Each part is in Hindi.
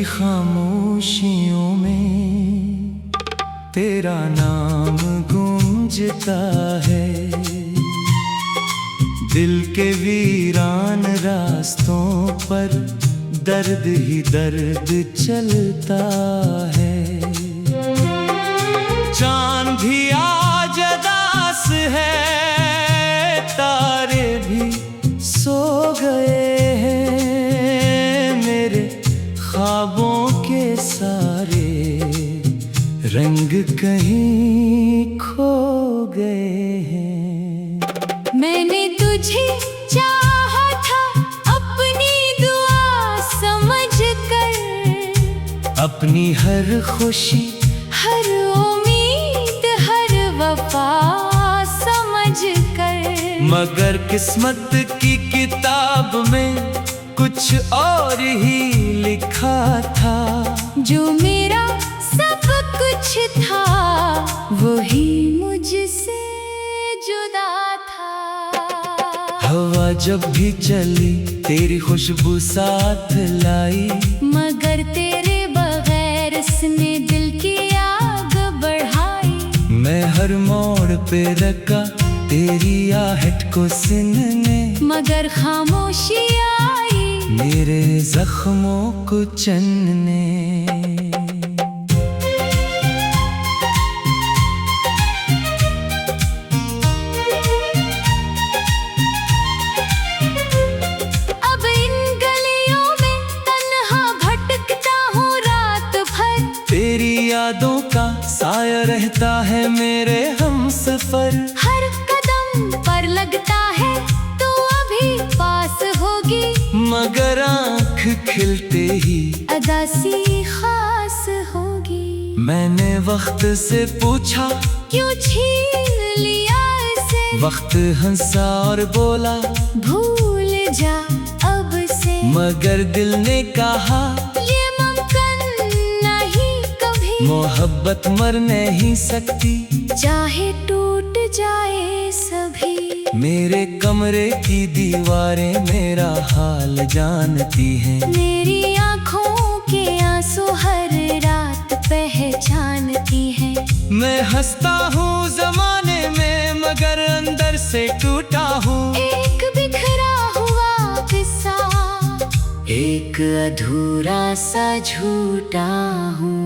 खामोशियों में तेरा नाम गूंजता है। दिल के वीरान रास्तों पर दर्द ही दर्द चलता है। चांद भी आज उदास है, तारे भी सो गए हैं, मेरे ख्वाबों के सारे रंग कहीं खो गए हैं। मैंने तुझे चाहा था अपनी दुआ समझ कर, अपनी हर खुशी हर उम्मीद हर वफा समझ कर, मगर किस्मत की किताब में कुछ और ही लिखा था। जो मेरा सब कुछ था वही मुझसे जुदा था। हवा जब भी चली तेरी खुशबू साथ लाई, मगर तेरे बगैर इसने दिल की आग बढ़ाई। मैं हर मोड़ पे रखा तेरी आहट को सुनने, मगर खामोशी आई मेरे जख्मों को चनने। अब इन गलियों में तन्हा भटकता हूँ रात भर, तेरी यादों का साया रहता है मेरे हमसफर। हर कदम पर लगता है तू अभी पास होगी, मगर आँख खिलते ही अदासी खास होगी। मैंने वक्त से पूछा क्यों छीन लिया इसे, वक्त हंसा और बोला भूल जा अब से, मगर दिल ने कहा ये मुमकिन नहीं कभी, मोहब्बत मर नहीं सकती चाहे टूट जाए सभी। मेरे कमरे की दीवारें मेरा हाल जानती हैं, मेरी आँखों के आंसू हर रात पहचानती हैं। मैं हंसता हूँ जमाने में मगर अंदर से टूटा हूँ। एक बिखरा हुआ किस्सा, एक अधूरा सा झूठा हूँ।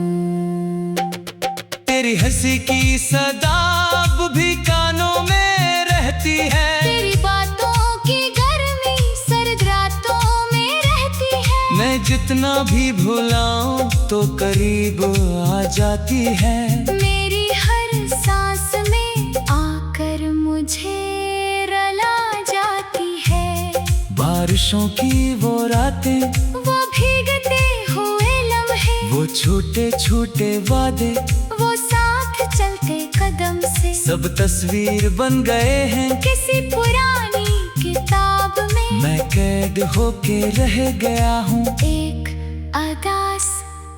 तेरी हंसी की सदा अब भी कानों में रहती है, तेरी बातों की गर्मी सर्द रातों में रहती है। मैं जितना भी भुलाऊं तो करीब आ जाती है। मेरी हर सांस में आकर मुझे रुला जाती है। बारिशों की वो रातें, वो भीगते हुए लम्हे, वो छोटे छोटे वादे, वो साथ चलते कदम से, सब तस्वीर बन गए हैं किसी पुरानी किताब में। मैं कैद होके रह गया हूँ एक अदास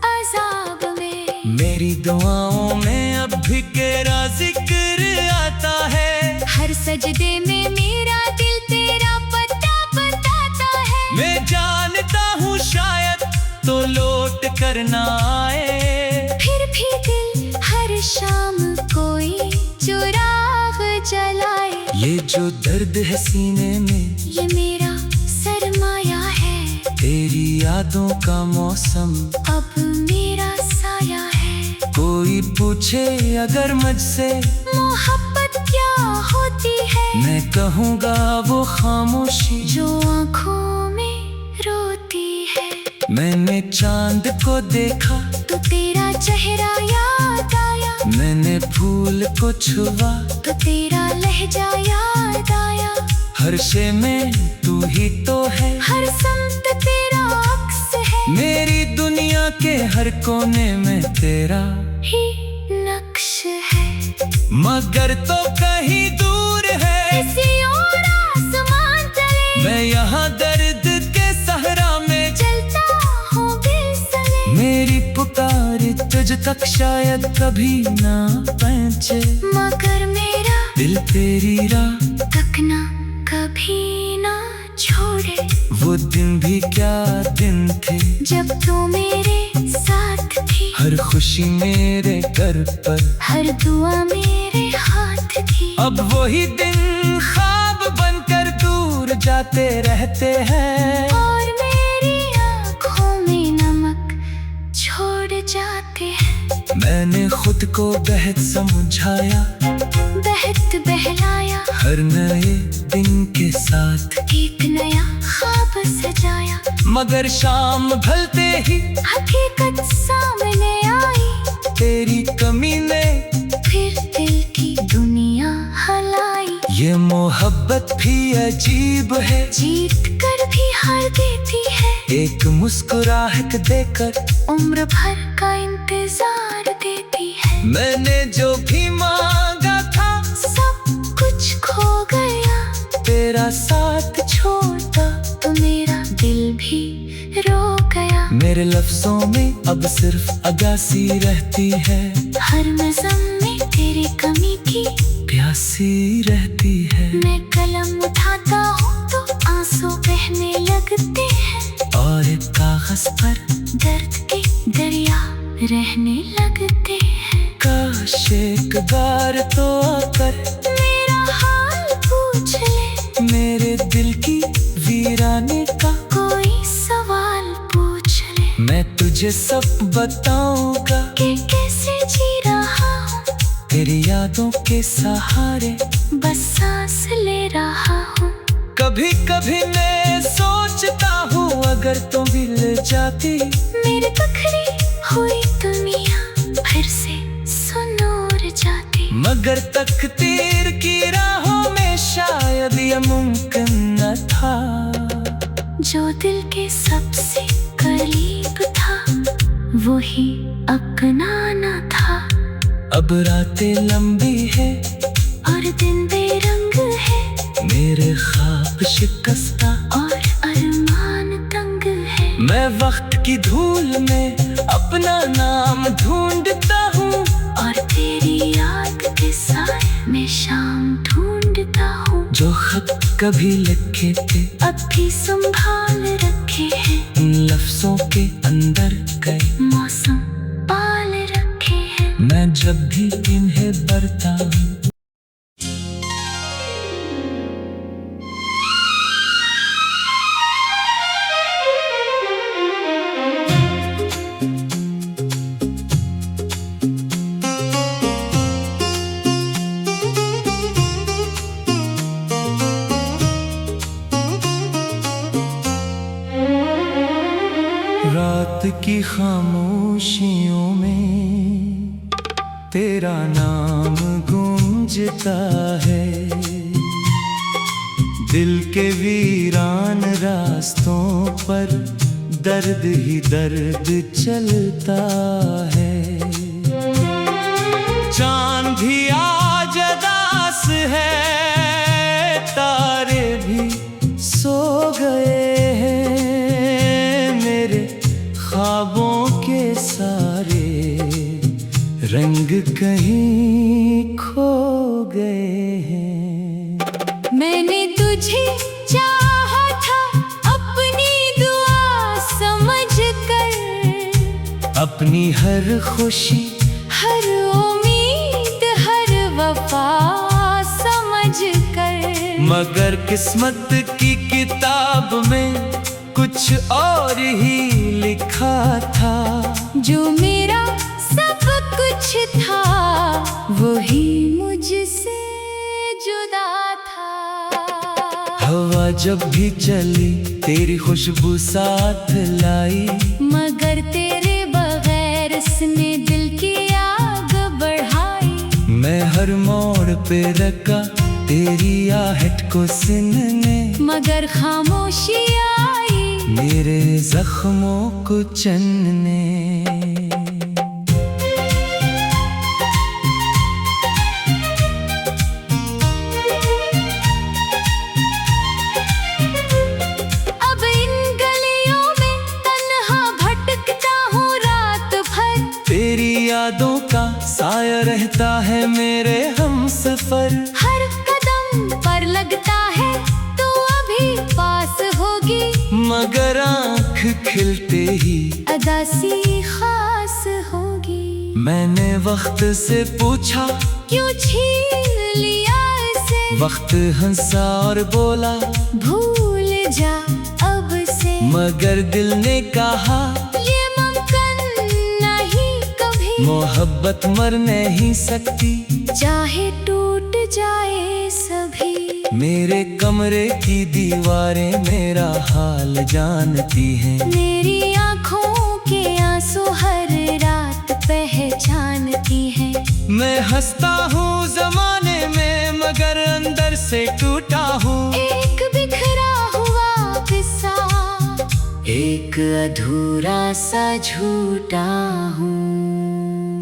अजाब में। मेरी दुआओं में अब भी तेरा जिक्र आता है, हर सजदे में मेरा दिल तेरा पता बताता है। मैं जानता हूँ शायद तो लौट कर ना आए, फिर भी दिल हर शाम कोई चिराग जलाए। ये जो दर्द है सीने में ये मेरा सरमाया है, तेरी यादों का मौसम अब मेरा साया है। कोई पूछे अगर मुझसे मोहब्बत क्या होती है, मैं कहूँगा वो खामोशी जो आँखों में रोती है। मैंने चांद को देखा तो तेरा चेहरा याद आया, मैंने फूल को छुआ तो तेरा लहजा याद आया। हर शे में तू ही तो है, हर संत तेरा अक्स है, मेरी दुनिया के हर कोने में तेरा ही नक्श है। मगर तो कहीं दूर है, किसी और आसमान तले, मैं यहाँ दर्द के सहरा में चलता हूँ बेसले। मेरी पुकार तुझ तक शायद कभी ना पहुँचे, मगर मेरा दिल तेरी राह तकना कभी ना छोड़े। वो दिन भी क्या दिन थे जब तू मेरे खुशी मेरे घर पर, हर दुआ मेरे हाथ की। अब वही दिन ख्वाब बनकर दूर जाते रहते हैं, और मेरी आँखों में नमक छोड़ जाते हैं। मैंने खुद को बेहद समझाया, बहत बहलाया, हर नए दिन के साथ एक नया ख्वाब सजाया। मगर शाम ढलते ही हकीकत सामने आई, तेरी कमी ने फिर दिल की दुनिया हलाई। ये मोहब्बत भी अजीब है, जीत कर भी हार देती है, एक मुस्कुराहट देकर उम्र भर का इंतजार देती है। मैंने जो भी मांगा था सब कुछ खो गया, तेरा साथ छोड़ा तो मेरा दिल भी रो गया। मेरे लफ्जों में अब सिर्फ अगासी रहती है, हर नज़म में तेरी कमी की प्यासी रहती है। मैं कलम उठाता हूँ तो आंसू बहने लगते हैं, और एक कागज पर दर्द के दरिया रहने लगते हैं। काश एक बार तो आकर मेरा हाल पूछ ले, मेरे दिल की वीराने का कोई सवाल पूछ ले। मैं तुझे सब बताऊंगा कि कैसे जी रहा हूँ, तेरी यादों के सहारे बस सांस ले रहा हूँ। कभी कभी मैं सोचता हूँ अगर तुम मिल जाती, मेरी तकरी हुई दुनिया फिर से सुनूर जाती। मगर तकदीर की राहों में शायद ये मुमकिन न था। जो दिल के सबसे करीब था वही अपनाना था। अब रातें लंबी है और दिन बेरंग है, मेरे ख्वाब शिकस्ता और अरमान तंग है। मैं वक्त की धूल में अपना नाम ढूंढता हूँ, और तेरी याद के साए में शाम ढूंढता हूँ। जो खत कभी लिखे थे अब भी संभाल रखे हैं, उन लफ्जों के अंदर गए मौसम पाल रखे हैं। मैं जब भी इन्हें पढ़ता हूँ रात की खामोशियों में तेरा नाम गूंजता है, दिल के वीरान रास्तों पर दर्द ही दर्द चलता है। चांद भी आज उदास है, तारे भी सो गए हैं, मेरे ख्वाबों के सारे रंग कहीं खो गए हैं। मैंने तुझे चाहा था अपनी दुआ समझ कर, अपनी हर खुशी हर उम्मीद हर वफा समझ कर। मगर किस्मत की किताब में कुछ और ही लिखा था। जो मेरा सब कुछ था वही मुझसे जुदा था। हवा जब भी चली तेरी खुशबू साथ लाई, मगर तेरे बगैर इसने दिल की आग बढ़ाई। मैं हर मोड़ पे रखा तेरी आहट को सुनने, मगर खामोशी आई मेरे जख्मों को चनने। अब इन गलियों में तन्हा भटकता हूँ रात भर, तेरी यादों का साया रहता है मेरे हमसफर। हर कदम पर लगता है तू अभी पास होगी, मगर आँख खिलते ही अदासी खास होगी। वक्त से पूछा, क्यों छीन लिया इसे। वक्त हंसा और बोला, भूल जा अब से। मगर दिल ने कहा, ये मुमकिन नहीं कभी। मोहब्बत मर नहीं सकती, चाहे टूट जाए सभी। मेरे कमरे की दीवारें मेरा हाल जानती हैं। मेरी आँखों के आंसू हर रात पहचानती हैं। मैं हंसता हूँ जमाने में, मगर अंदर से टूटा हूँ। एक बिखरा हुआ किस्सा, एक अधूरा सा झूठा हूँ।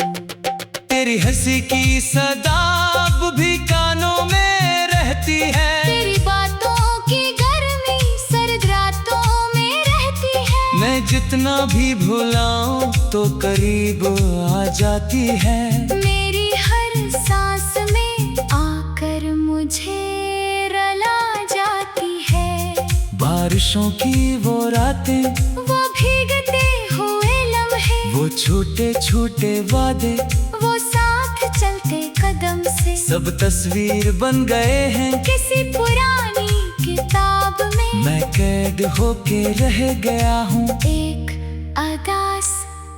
तेरी हंसी की सदा अब भी कानों में रहती है। तेरी बातों की गर्मी सर्द रातों में रहती है। मैं जितना भी भुलाऊं तो करीब आ जाती है। मेरी हर सांस में आकर मुझे रुला जाती है। बारिशों की वो रातें, वो भीगते हुए लम्हे, वो छोटे छोटे वादे, वो साथ चलते कदम से, सब तस्वीर बन गए हैं किसी पुरानी किताब में। मैं कैद होके रह गया हूँ एक अदास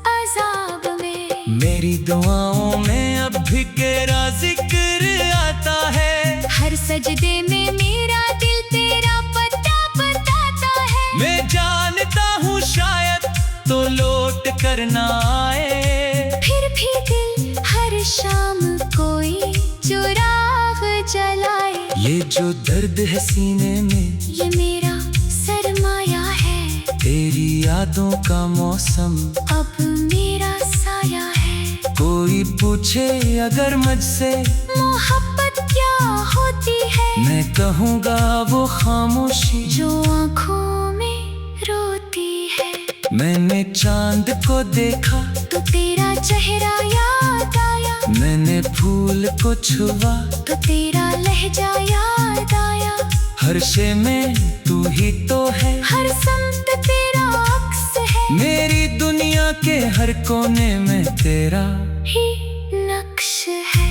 अजाब में। मेरी दुआओं में अब भी तेरा जिक्र आता है। हर सजदे में मेरा दिल तेरा पता बताता है। मैं जानता हूँ शायद तो लौट कर ना आए, फिर भी दिल हर शाम कोई चुराग जलाए। ये जो दर्द है सीने में, ये मेरा सरमाया है। तेरी यादों का मौसम अब मेरा साया है। कोई पूछे अगर मुझसे मोहब्बत क्या होती है, मैं कहूँगा वो खामोशी जो आँखों में रोती है। मैंने चांद को देखा तो तेरा चेहरा याद आया। मैंने फूल को छुआ तो तेरा लहजा याद आया। हर शे में तू ही तो है, हर समत तेरा अक्स है। मेरी दुनिया के हर कोने में तेरा ही नक्श है।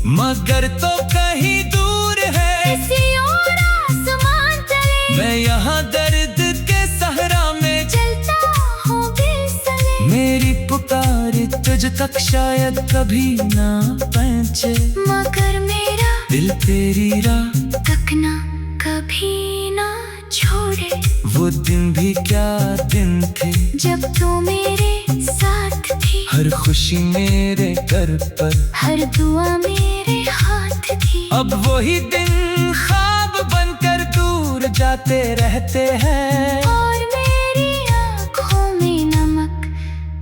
मगर तो कहीं दूर है, किसी और आसमान तले मैं यहाँ दर्द के सहरा में चलता हूँ बिसले। मेरी पुकार तुझ तक शायद कभी ना पहुंचे, मगर मेरा दिल तेरी राह तक ना कभी ना छोड़े। वो दिन भी क्या दिन थे, जब तू मेरे साथ थी। हर खुशी मेरे घर पर, हर दुआ मेरे हाथ थी। अब वही दिन ख्वाब बनकर दूर जाते रहते हैं, और मेरी आँखों में नमक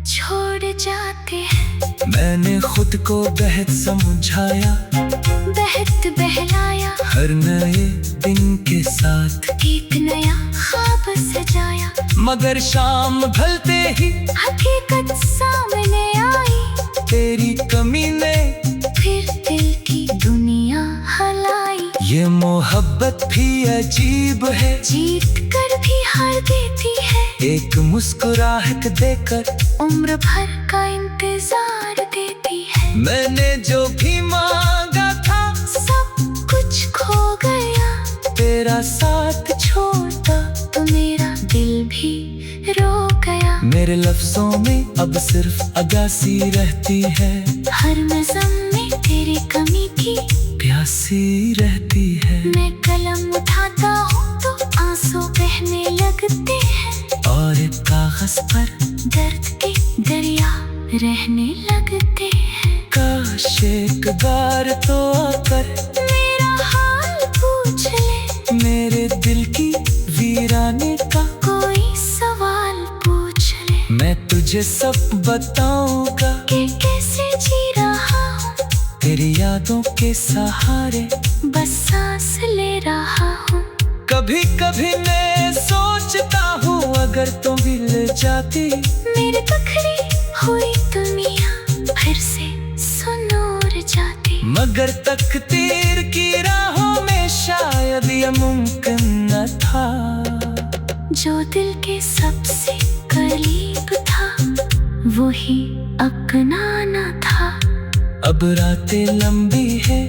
छोड़ जाते हैं। मैंने खुद को बेहद समझाया, बहत बहलाया। हर नए दिन के साथ एक नया ख्वाब सजाया। मगर शाम ढलते ही हकीकत सामने आई। तेरी कमी ने फिर दिल की दुनिया हलाई। ये मोहब्बत भी अजीब है, जीत कर भी हार देती है। एक मुस्कुराहट देकर उम्र भर का इंतजार देती है। मैंने जो भी मांगा था सब कुछ खो गया। तेरा साथ छोड़ा तो मेरा दिल भी रो गया। मेरे लफ्जों में अब सिर्फ अगासी रहती है, हर नज़म में तेरी कमी की प्यासी रहती है। मैं कलम उठाता हूँ तो आंसू बहने लगते हैं। और एक कागज पर दर्द के दरिया रहने लगते हैं। काश एक बार तो आकर मेरा हाल पूछ ले। मेरे दिल की वीरानी का कोई सवाल पूछ ले। मैं तुझे सब बताऊंगा कि कैसे जी रहा हूँ। तेरी यादों के सहारे बस सांस ले रहा हूँ। कभी कभी मैं सोचता हूँ अगर तुम मिल जाती, मेरी पकड़ी हुई दुनिया फिर से सुनूर जाती। मगर तकदीर की राहों में शायद ये मुमकिन न था। जो दिल के सबसे करीब था वही अपनाना था। अब रातें लंबी है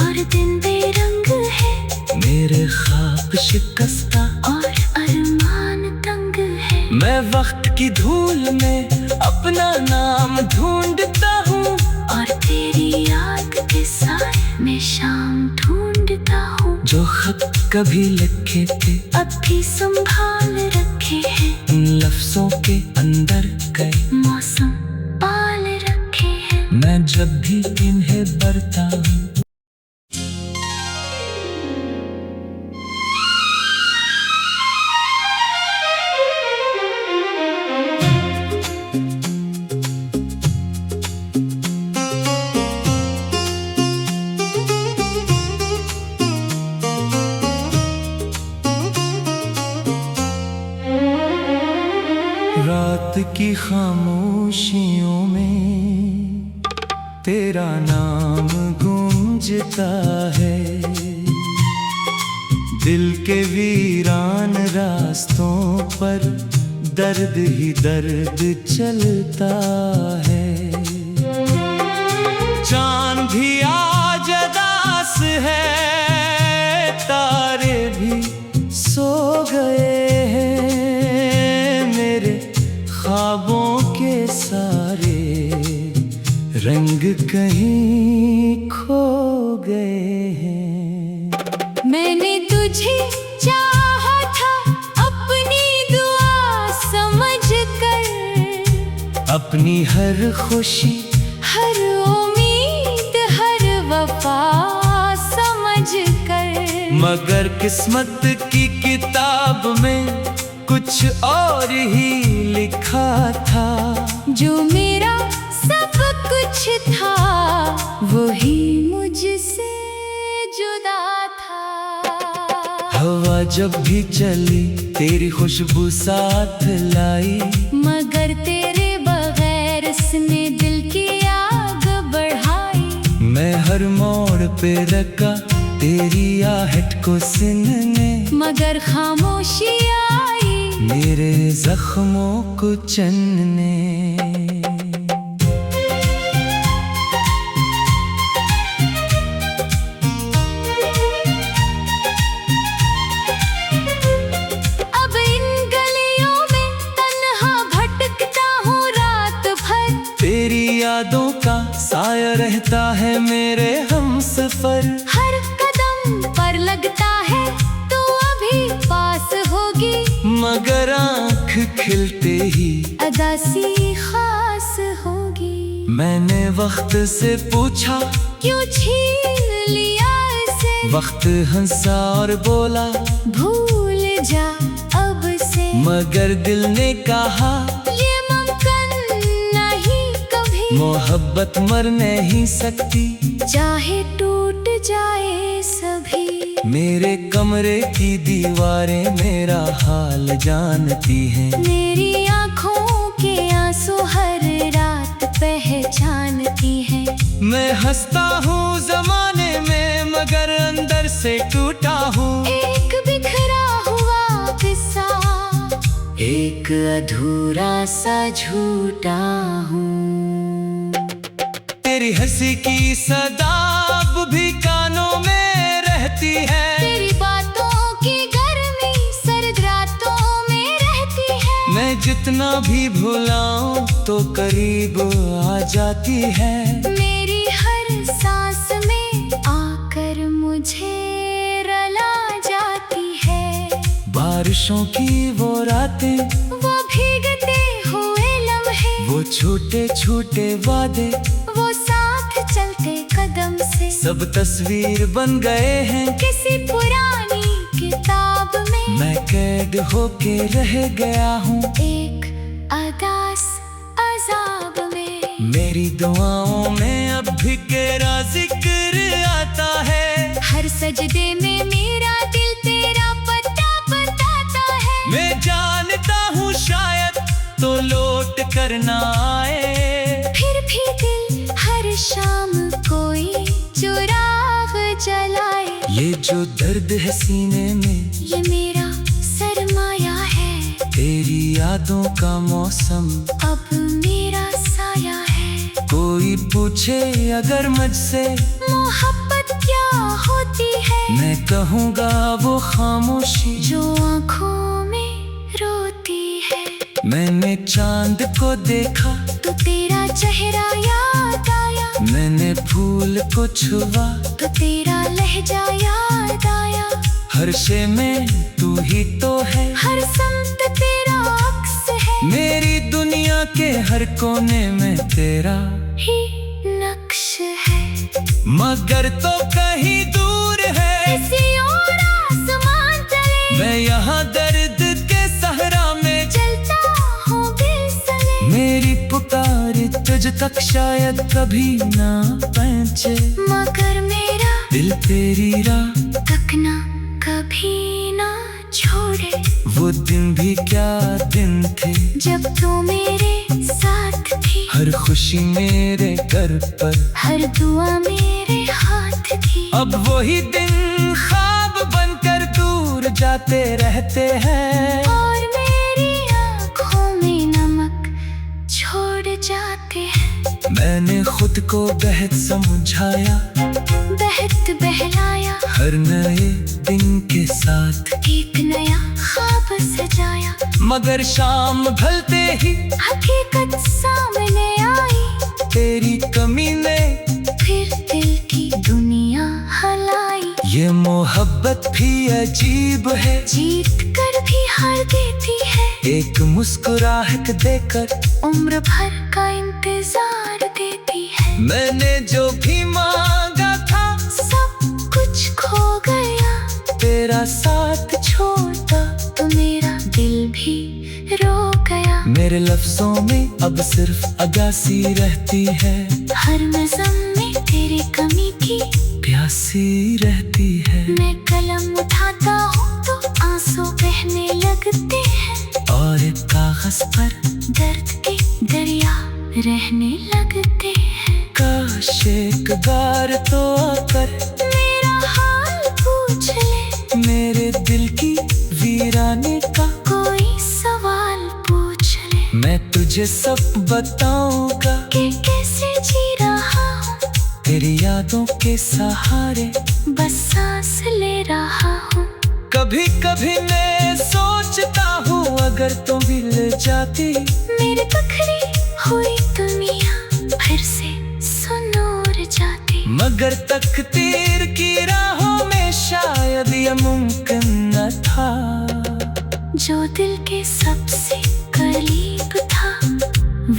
और दिन बेरंग है, मेरे ख्वाब शिकस्ता और अरमान तंग है। मैं वक्त की धूल में अपना नाम ढूंढता हूँ, और तेरी याद के साथ मैं शाम ढूंढता हूँ। जो खत कभी लिखे थे अब भी संभाल रखे हैं, उन लफ्जों के अंदर कई मौसम पाल रखे हैं। मैं जब भी इन्हें पढ़ता हूँ। रात की खामोशियों में तेरा नाम गूंजता है, दिल के वीरान रास्तों पर दर्द ही दर्द चलता है। चांद भी आज उदास है, तारे भी सो गए हैं, मेरे ख्वाबों के सारे रंग कहीं खो गए हैं। मैंने तुझे चाहा था अपनी दुआ समझ कर, अपनी हर खुशी हर उम्मीद हर वफा समझ कर। मगर किस्मत की किताब में कुछ और ही लिखा था। जो मेरा सब कुछ था वही मुझसे जुदा था। हवा जब भी चली तेरी खुशबू साथ लाई, मगर तेरे बगैर इसने दिल की आग बढ़ाई। मैं हर मोड़ पे रखा तेरी आहट को सुनने, मगर खामोशी आई मेरे जख्मों को चनने। अब इन गलियों में तन्हा भटकता हूँ रात भर, तेरी यादों का साया रहता है मेरे हमसफर। हर कदम पर लगता है तू अभी पास होगी, मगर आँख खिलते ही अदासी खास होगी। मैंने वक्त से पूछा क्यों छीन लिया इसे, वक्त हंसा और बोला भूल जा अब से। मगर दिल ने कहा ये मुमकिन नहीं कभी, मोहब्बत मर नहीं सकती चाहे टूट जाए सभी। मेरे कमरे की दीवारें मेरा हाल जानती हैं, मेरी आँखों के आंसू हर रात पहचानती हैं। मैं हंसता हूँ जमाने में मगर अंदर से टूटा हूँ। एक बिखरा हुआ किस्सा, एक अधूरा सा झूठा हूँ। तेरी हंसी की सदा अब भी कानों में रहती है, तेरी बातों की गर्मी सर्द रातों में रहती है। मैं जितना भी भुलाऊं तो करीब आ जाती है। मेरी हर सांस में आकर मुझे रला जाती है। बारिशों की वो रातें, वो भीगते हुए लम्हे, वो छोटे छोटे वादे, वो साथ चलते कदम से, सब तस्वीर बन गए हैं किसी पुरानी किताब में। मैं कैद होके रह गया हूँ एक अदास अजाब में। मेरी दुआओं में अब भी तेरा जिक्र आता है, हर सजदे में मेरा दिल तेरा पता बताता है। मैं जानता हूँ शायद तो लौट कर ना आए, फिर भी दिल हर शाम कोई चुराग जलाए। ये जो दर्द है सीने में ये मेरा सरमाया है, तेरी यादों का मौसम अब मेरा साया है। कोई कोई पूछे अगर मुझसे मोहब्बत क्या होती है, मैं कहूँगा वो खामोशी जो आँखों में रोती है। मैंने चांद को देखा तो तेरा चेहरा याद आया, मैंने फूल को छुआ तो तेरा लहजा याद आया। हर शे में तू ही तो है, हर समत तेरा अक्स है, मेरी दुनिया के हर कोने में तेरा ही नक्श है। मगर तो कहीं दूर है, किसी और आसमान तले, मैं यहाँ दर्द के सहरा में चलता हूँ बेसले। मेरी पुकार तुझ तक शायद कभी ना पहुंचे, मगर मेरा दिल तेरी राह तक ना कभी ना छोड़े। वो दिन भी क्या दिन थे, जब तू मेरे साथ थी, हर खुशी मेरे घर पर, हर दुआ मेरे हाथ की। अब वही दिन ख्वाब बनकर दूर जाते रहते हैं, और मेरी आँखों में नमक छोड़ जाते हैं। मैंने खुद को बेहद समझाया, बहत बहलाया, हर नए दिन के साथ एक नया ख्वाब सजाया। मगर शाम ढलते ही हकीकत सामने आई, तेरी कमी ने फिर दिल की दुनिया हलाई। ये मोहब्बत भी अजीब है, जीत कर भी हार देती है, एक मुस्कुराहट देकर उम्र भर का इंतजार देती है। मैंने जो भी मांगा था सब कुछ खो गया, तेरा साथ छोड़ा तो मेरा दिल भी रो गया। मेरे लफ्जों में अब सिर्फ अगासी रहती है, हर नज़म में तेरी कमी की प्यासी रहती है। मैं कलम उठाता हूँ तो आंसू बहने लगते हैं, और एक कागज पर दर्द के दरिया रहने लगते हैं। काश एक बार तो आकर मेरा हाल पूछ ले, मेरे दिल की वीरानी का कोई सवाल पूछ ले। मैं तुझे सब बताऊंगा कि कैसे जी रहा हूँ, तेरी यादों के सहारे बस सांस ले रहा हूँ। कभी कभी मैं सोचता हूँ अगर तुम भी ले जाती, मेरी बिखरी हुई दुनिया फिर से सुनूर जाती। मगर तकदीर की राहों में शायद ये मुमकिन न था, जो दिल के सबसे करीब था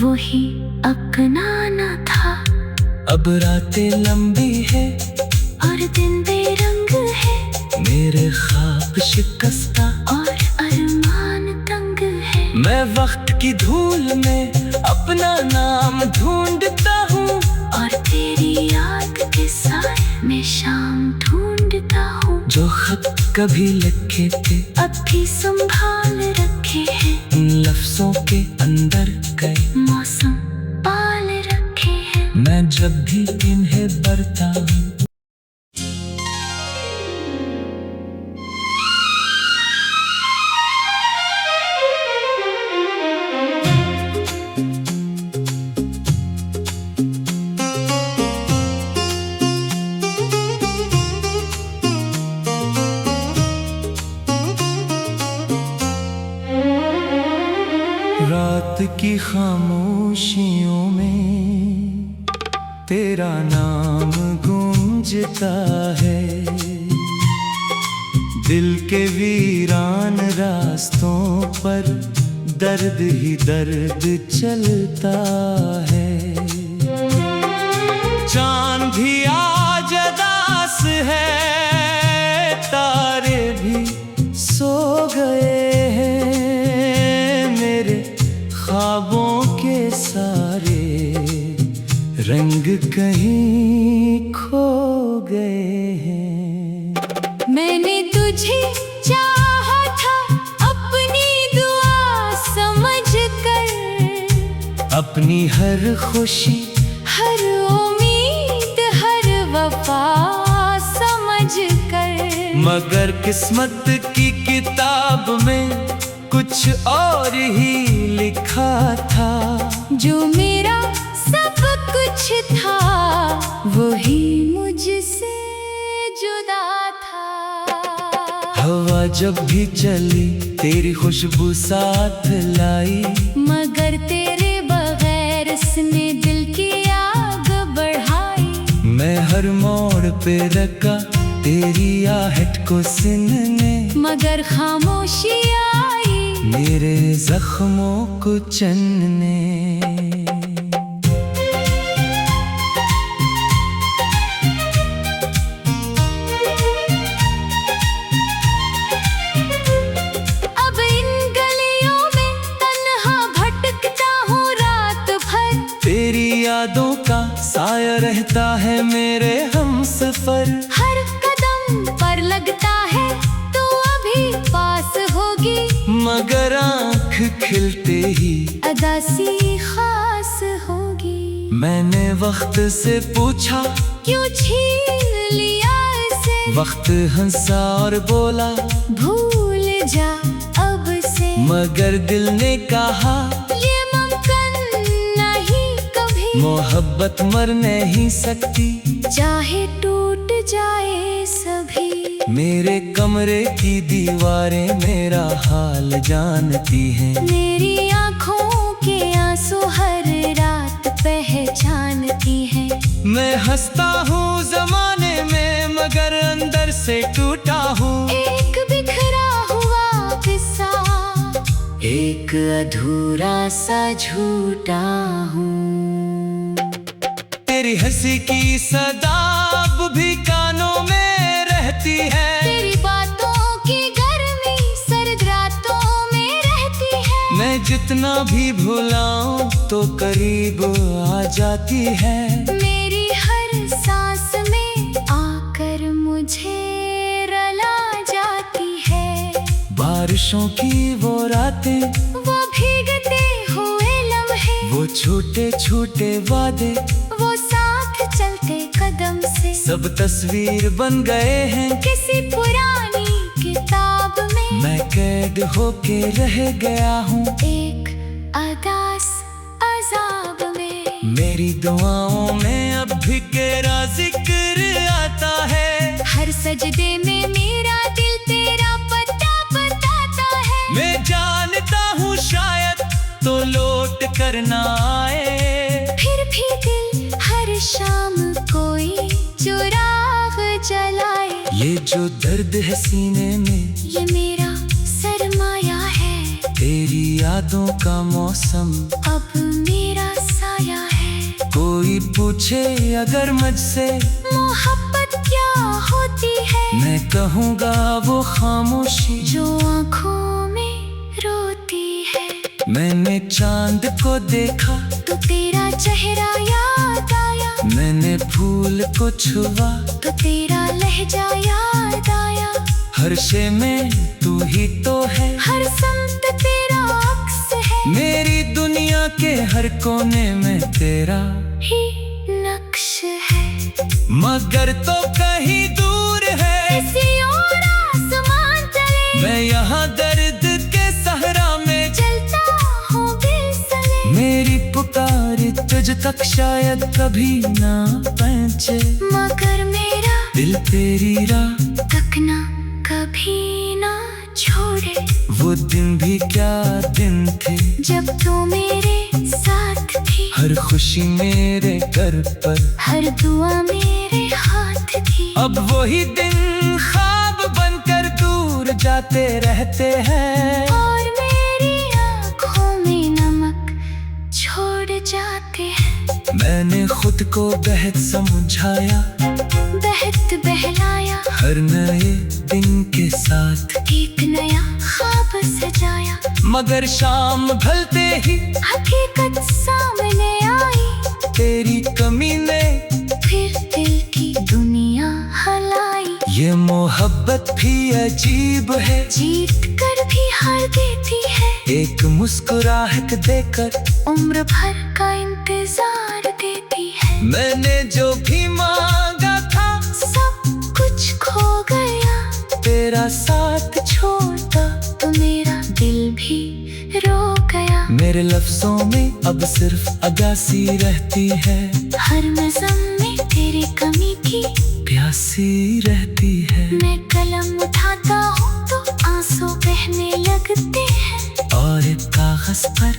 वही अपनाना था। अब रातें लंबी है और दिन बेरंग है, मेरे ख्वाब शिकस्ता और अरमान तंग है। मैं वक्त की धूल में अपना नाम ढूंढता हूँ, और तेरी याद के साथ मैं शाम ढूंढता हूँ। जो खत कभी लिखे थे अब भी संभाल रखे हैं, उन लफ्जों के अंदर कई मौसम पाल रखे हैं। मैं जब भी इन्हें पढ़ता हूँ रात की खामोशियों में तेरा नाम गूंजता है, दिल के वीरान रास्तों पर दर्द ही दर्द चलता है। चांद भी आज उदास है, तारे भी सो गए हैं, मेरे ख्वाबों के सारे रंग कहीं खो गए हैं। मैंने तुझे चाहा था अपनी दुआ समझ कर, अपनी हर खुशी हर उम्मीद हर वफा समझ कर। मगर किस्मत की किताब में कुछ और ही लिखा था, जो मेरा सब सब कुछ था, वही मुझसे जुदा था। हवा जब भी चली तेरी खुशबू साथ लाई, मगर तेरे बगैर इसने दिल की आग बढ़ाई। मैं हर मोड़ पे रखा तेरी आहट को सुनने, मगर खामोशी आई मेरे जख्मों को चनने। अब इन गलियों में तन्हा भटकता हूँ रात भर, तेरी यादों का साया रहता है मेरे हमसफर। हर कदम पर लगता है तू अभी पास होगी, मगर आँख खिलते ही अदा सी खास होगी। मैंने वक्त से पूछा क्यों छीन लिया इसे, वक्त हंसा और बोला भूल जा अब से। मगर दिल ने कहा ये मुमकिन नहीं कभी, मोहब्बत मर नहीं सकती, चाहे टूट जाए सभी। मेरे कमरे की दीवारें मेरा हाल जानती हैं, मेरी आँखों के आंसू हर रात पहचानती हैं। मैं हंसता हूँ जमाने में मगर अंदर से टूटा हूँ। एक बिखरा हुआ किस्सा, एक अधूरा सा झूठा हूँ। तेरी हंसी की सदा अब भी कानों में रहती है, तेरी बातों की गर्मी सर्द रातों में रहती है। मैं जितना भी भुलाऊं तो करीब आ जाती है। मेरी हर सांस में आकर मुझे रुला जाती है। बारिशों की वो रातें, वो भीगते हुए लम्हे, वो छोटे छोटे वादे, वो साथ चलते कदम से, सब तस्वीर बन गए हैं किसी पुरानी किताब में। मैं कैद होके रह गया हूँ एक अदास अजाब में। मेरी दुआओं में अब भी तेरा जिक्र आता है, हर सजदे में मेरा दिल तेरा पता बताता है। मैं जानता हूँ शायद तो लौट कर ना आए, फिर भी दिल हर शाम कोई चुराग जलाए। ये जो दर्द है सीने में ये मेरा सरमाया है, तेरी यादों का मौसम अब मेरा साया है। कोई पूछे अगर मुझसे मोहब्बत क्या होती है, मैं कहूँगा वो खामोशी जो आँखों में रोती है। मैंने चांद को देखा तो तेरा चेहरा याद आया, मैंने फूल को छुआ तो तेरा लहजा याद आया। हर शे में तू ही तो है, हर संत तेरा अक्स है, मेरी दुनिया के हर कोने में तेरा ही नक्श है। मगर तो कहीं दूर है, किसी और आसमान तले मैं यहाँ दर्द के सहरा में चलता हूँ बेसले। मेरी पुकार तुझ तक शायद कभी ना पहुंचे, मगर मेरा दिल तेरी राह तक ना कभी ना छोड़े। वो दिन भी क्या दिन थे, जब तू मेरे साथ थी, हर खुशी मेरे घर पर, हर दुआ मेरे हाथ थी। अब वही दिन ख्वाब बनकर दूर जाते रहते हैं, और मेरी आँखों में नमक छोड़ जाते हैं। मैंने खुद को बेहद समझाया, बहत बहलाया, हर नए दिन के साथ एक नया ख्वाब सजाया। मगर शाम ढलते ही हकीकत सामने आई, तेरी कमी ने फिर दिल की दुनिया हलाई। ये मोहब्बत भी अजीब है, जीत कर भी हार देती है, एक मुस्कुराहट देकर उम्र भर का इंतजार देती है। मैंने जो भी मांगा था सब कुछ खो गया, तेरा साथ छोड़ा तो मेरा दिल भी रो गया। मेरे लफ्जों में अब सिर्फ अगासी रहती है, हर नज़म में तेरी कमी की प्यासी रहती है। मैं कलम उठाता हूँ तो आंसू बहने लगते हैं, और एक कागज पर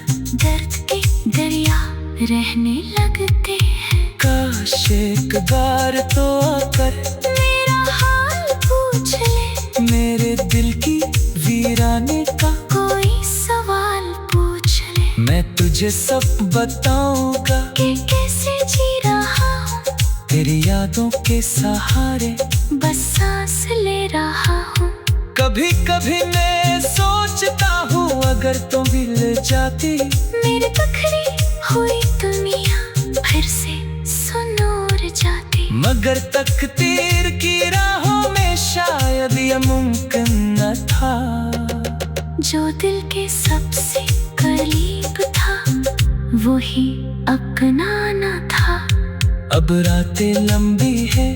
दर्द के दरिया रहने लगते हैं। काश एक बार तो आकर मेरा हाल पूछ ले, मेरे दिल की वीराने का कोई सवाल पूछ ले। मैं तुझे सब बताऊंगा कि कैसे जी रहा हूँ, तेरी यादों के सहारे बस सांस ले रहा हूँ। कभी कभी मैं सोचता हूँ अगर तुम मिल जाती, मेरी बिखरी हुई दुनिया फिर से सुनूर जाती। मगर तकदीर की राहों में शायद ये मुमकिन न था। जो दिल के सबसे करीब था वही अपना न था। अब रातें लंबी है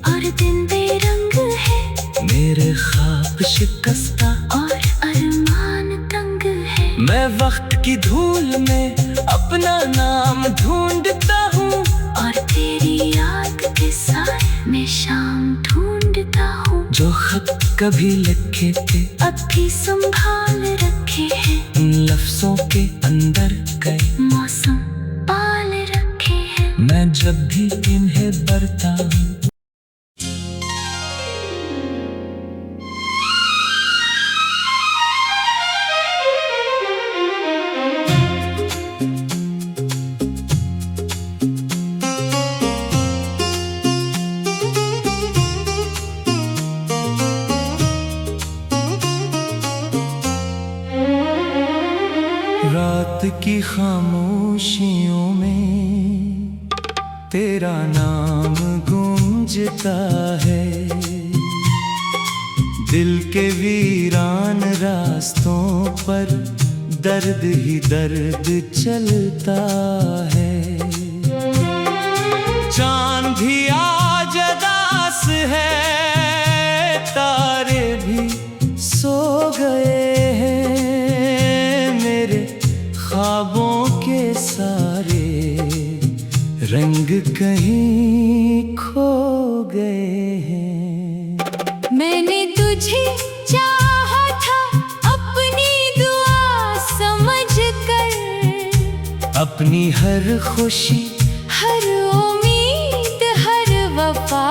और दिन बेरंग है, मेरे ख्वाब शिकस्ता और अरमान तंग है। मैं वक्त की धूल में अपना नाम ढूंढता हूँ, और तेरी याद के साथ मैं शाम ढूंढता हूँ। जो खत कभी लिखे थे अब भी संभाल रखे हैं, उन लफ्जों के अंदर कई मौसम पाल रखे हैं। मैं जब भी इन्हें पढ़ता हूँ रात की खामोशियों में तेरा नाम गूंजता है, दिल के वीरान रास्तों पर दर्द ही दर्द चलता है। चांद भी आज उदास है, तारे भी सो गए हैं, मेरे ख्वाबों के सारे रंग कहीं खो गए हैं। मैंने तुझे चाहा था अपनी दुआ समझ कर, अपनी हर खुशी हर उम्मीद हर वफा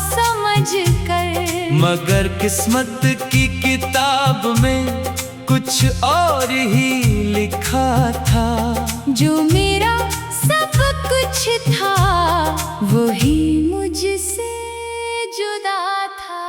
समझ कर। मगर किस्मत की किताब में कुछ और ही लिखा था। जो मेरा सब कुछ था वही मुझसे जुदा था।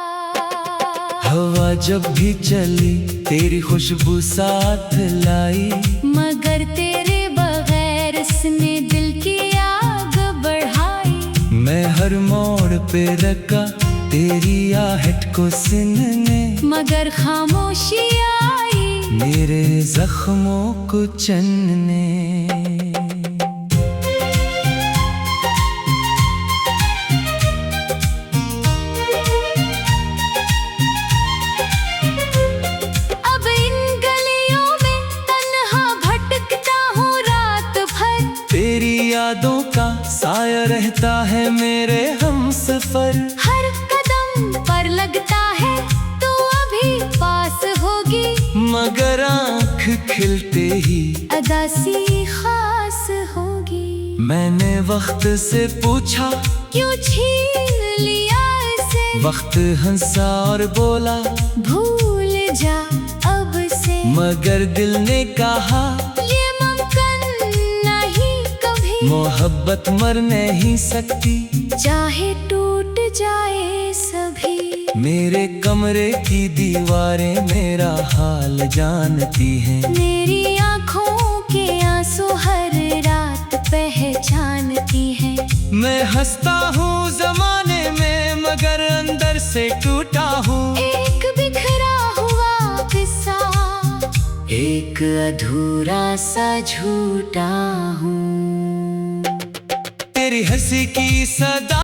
हवा जब भी चली तेरी खुशबू साथ लाई, मगर तेरे बगैर इसने दिल की आग बढ़ाई। मैं हर मोड़ पे रखा तेरी आहट को सुनने, मगर खामोशी आई मेरे जख्मों को चनने। अब इन गलियों में तन्हा भटकता हूँ रात भर, तेरी यादों का साया रहता है मेरे हमसफर। हर कदम पर लगता है तू अभी पास होगी, मगर आँख खिलते ही अदासी खास होगी। मैंने वक्त से पूछा क्यों छीन लिया इसे, वक्त हंसा और बोला भूल जा अब से। मगर दिल ने कहा ये मुमकिन नहीं कभी, मोहब्बत मर नहीं सकती, चाहे टूट जाए सभी। मेरे कमरे की दीवारें मेरा हाल जानती हैं, मेरी आँखों के आंसू हर रात पहचानती हैं। मैं हंसता हूँ जमाने में मगर अंदर से टूटा हूँ। एक बिखरा हुआ किस्सा, एक अधूरा सा झूठा हूँ। तेरी हंसी की सदा